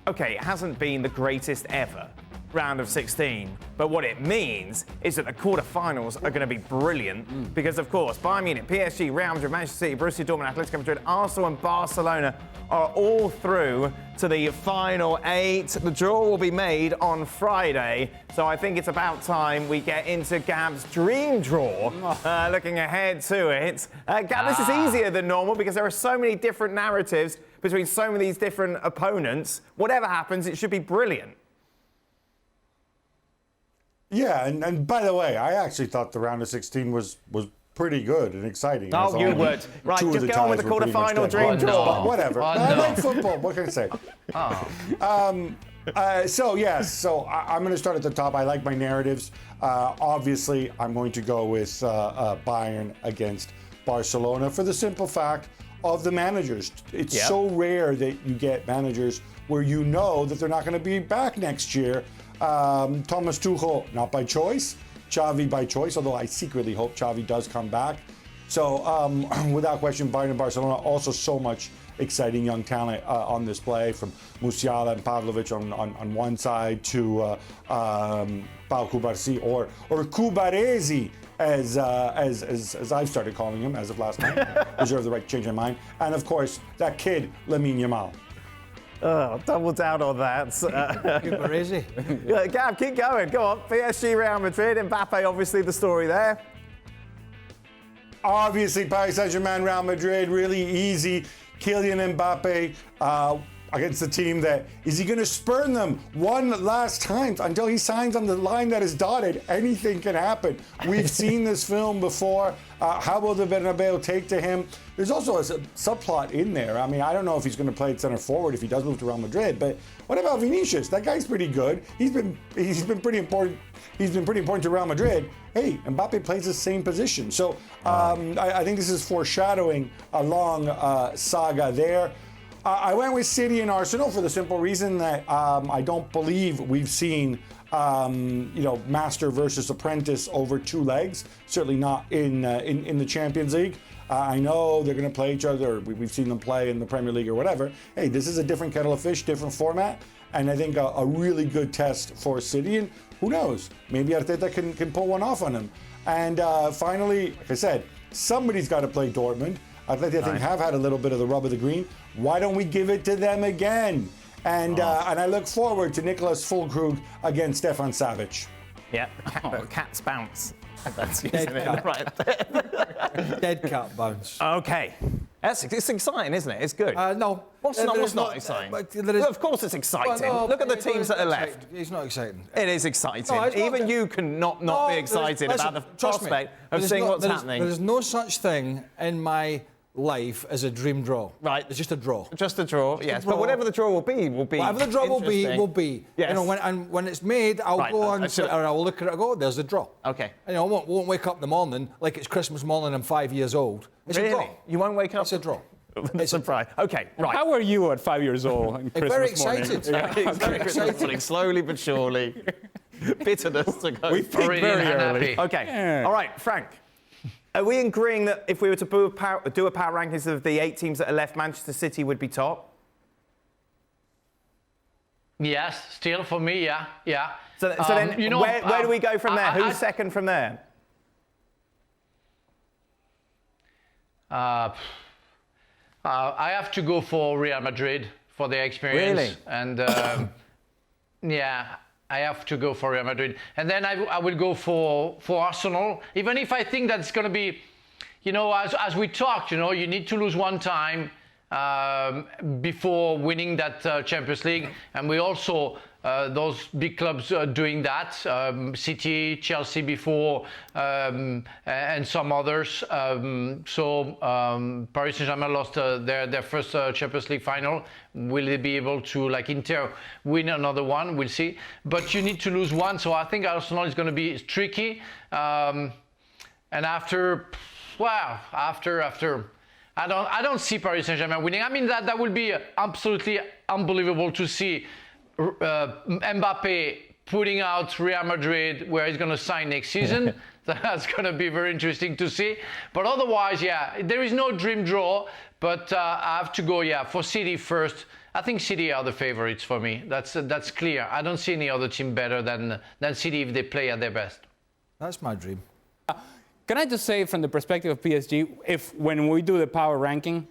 okay, it hasn't been the greatest ever round of 16, but what it means is that the quarterfinals are going to be brilliant because, of course, Bayern Munich, PSG, Real Madrid, Manchester City, Borussia Dortmund, Atletico Madrid, Arsenal and Barcelona are all through to the final 8. The draw will be made on Friday, so I think it's about time we get into Gab's dream draw, looking ahead to it. Gab, this is easier than normal because there are so many different narratives between so many different opponents. Whatever happens, it should be brilliant. Yeah, and by the way, I actually thought the round of 16 was prety good and exciting. Oh, you would. Right, just get on with the quarterfinal dream draw. But whatever. I like football. What can I say? So I'm going to start at the top. I like my narratives. Obviously, I'm going to go with Bayern against Barcelona for the simple fact of the managers. It's so rare that you get managers where you know that they're not going to be back next year. Thomas Tuchel, not by choice. Xavi by choice, although I secretly hope Xavi does come back. So, without question, Bayern and Barcelona, also so much exciting young talent on display, from Musiala and Pavlovic on one side to Pau Cubarsí or Cubaresi, as I've started calling him as of last night. Reserve the right to change my mind. And of course, that kid, Lamine Yamal. Oh, double down on that. Cubaresi. Gab, keep going. Go on. PSG, Real Madrid, Mbappe, obviously the story there. Obviously, Paris Saint-Germain, Real Madrid, really easy. Kylian Mbappe against the team that, is he going to spurn them one last time until he signs on the line that is dotted? Anything can happen. We've seen this film before. How will the Bernabeu take to him? There's also a subplot in there. I mean, I don't know if he's going to play at center forward if he does move to Real Madrid, but what about Vinicius? That guy's pretty good. He's been pretty important. He's been pretty important to Real Madrid. Hey, Mbappe plays the same position. So I think this is foreshadowing a long saga there. I went with City and Arsenal for the simple reason that I don't believe we've seen master versus apprentice over two legs. Certainly not in the Champions League. I know they're going to play each other. We've seen them play in the Premier League or whatever. Hey, this is a different kettle of fish, different format, and I think a really good test for City. And who knows? Maybe Arteta can pull one off on him. And finally, like I said, somebody's got to play Dortmund. Atleti, I think, have had a little bit of the rub of the green. Why don't we give it to them again? And I look forward to Nicolas Füllkrug against Stefan Savic. Yeah, cat's bounce. That's Dead cat. Right. Dead cat bounce. Okay. It's exciting, isn't it? It's good. No. What's not exciting? Well, of course it's exciting. Well, no, look at the teams that are left. It's not exciting. It is exciting. No, even you can not be excited about the prospect of seeing what's happening. There's no such thing in my life as a dream draw. Right. It's just a draw. Just a draw, yes. But whatever the draw will be. Whatever the draw will be. Yes. You know, when it's made, I'll go on or I'll look at it and go, there's the draw. Okay. You know, I won't wake up in the morning like it's Christmas morning and I'm 5 years old. It's really? a draw. You won't wake up? It's a draw. It's a surprise. Okay, right. How were you at 5 years old on Christmas Very morning? excited. Very excited. Slowly but surely. Bitterness to go. We peaked very early. Okay. Yeah. All right, Frank. Are we agreeing that if we were to do a power rankings of the 8 teams that are left, Manchester City would be top? Yes, still for me, yeah. So then, where do we go from there? Who's second from there? I have to go for Real Madrid for their experience. Really? And yeah, I have to go for Real Madrid. And then I will go for Arsenal, even if I think that's going to be, as we talked, you need to lose one time before winning that Champions League. And we also, those big clubs doing that, City, Chelsea before, and some others. Paris Saint-Germain lost their first Champions League final. Will they be able to, like Inter, win another one? We'll see. But you need to lose one, so I think Arsenal is going to be tricky. And after, I don't see Paris Saint-Germain winning. I mean, that would be absolutely unbelievable to see Mbappe putting out Real Madrid where he's going to sign next season. That's going to be very interesting to see. But otherwise, yeah, there is no dream draw. But I have to go, for City first. I think City are the favorites for me. That's clear. I don't see any other team better than City if they play at their best. That's my dream. Can I just say from the perspective of PSG, when we do the power ranking,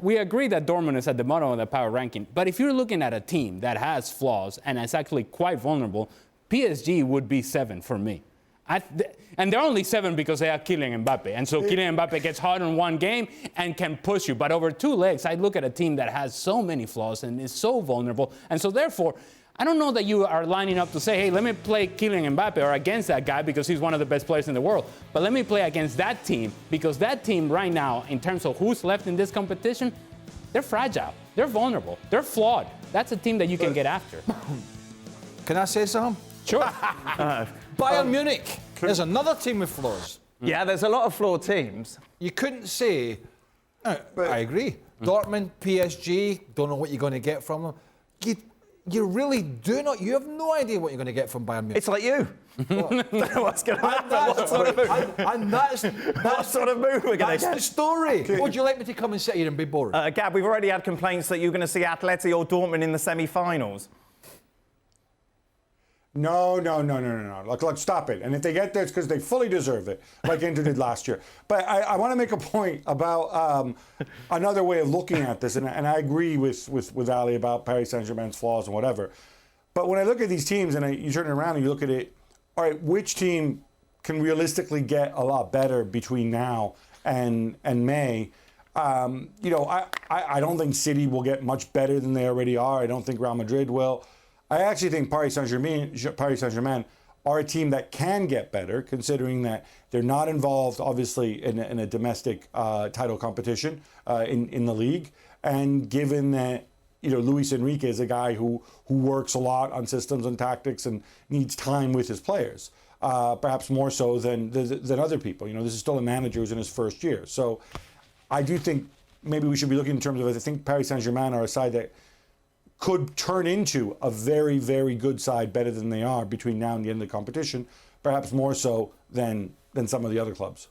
we agree that Dortmund is at the bottom of the power ranking. But if you're looking at a team that has flaws and is actually quite vulnerable, PSG would be 7 for me. And they're only 7 because they have Kylian Mbappe. And so Kylian Mbappe gets hot in one game and can push you. But over 2 legs, I look at a team that has so many flaws and is so vulnerable. And so therefore, I don't know that you are lining up to say, hey, let me play Kylian Mbappe or against that guy because he's one of the best players in the world. But let me play against that team because that team right now, in terms of who's left in this competition, they're fragile. They're vulnerable. They're flawed. That's a team that you can get after. Can I say something? Sure. Bayern Munich is another team with flaws. Yeah, there's a lot of flawed teams. You couldn't say, I agree. Dortmund, PSG, don't know what you're going to get from them. You really do not. You have no idea what you're going to get from Bayern Munich. It's like you. Don't know what's going to happen. What sort of move? And that's What sort of move we're going to the get? story. Would you like me to come and sit here and be bored? Gab, we've already had complaints that you're going to see Atleti or Dortmund in the semi-finals. No. Look, stop it. And if they get there, it's because they fully deserve it, like Inter did last year. But I want to make a point about another way of looking at this, and I agree with Ali about Paris Saint-Germain's flaws and whatever. But when I look at these teams and you turn it around and you look at it, all right, which team can realistically get a lot better between now and May? I don't think City will get much better than they already are. I don't think Real Madrid will. I actually think Paris Saint-Germain are a team that can get better, considering that they're not involved, obviously, in a domestic title competition in the league, and given that Luis Enrique is a guy who works a lot on systems and tactics and needs time with his players, perhaps more so than other people. This is still a manager who's in his first year, so I do think maybe we should be looking in terms of. I think Paris Saint-Germain are a side that could turn into a very, very good side, better than they are between now and the end of the competition, perhaps more so than some of the other clubs.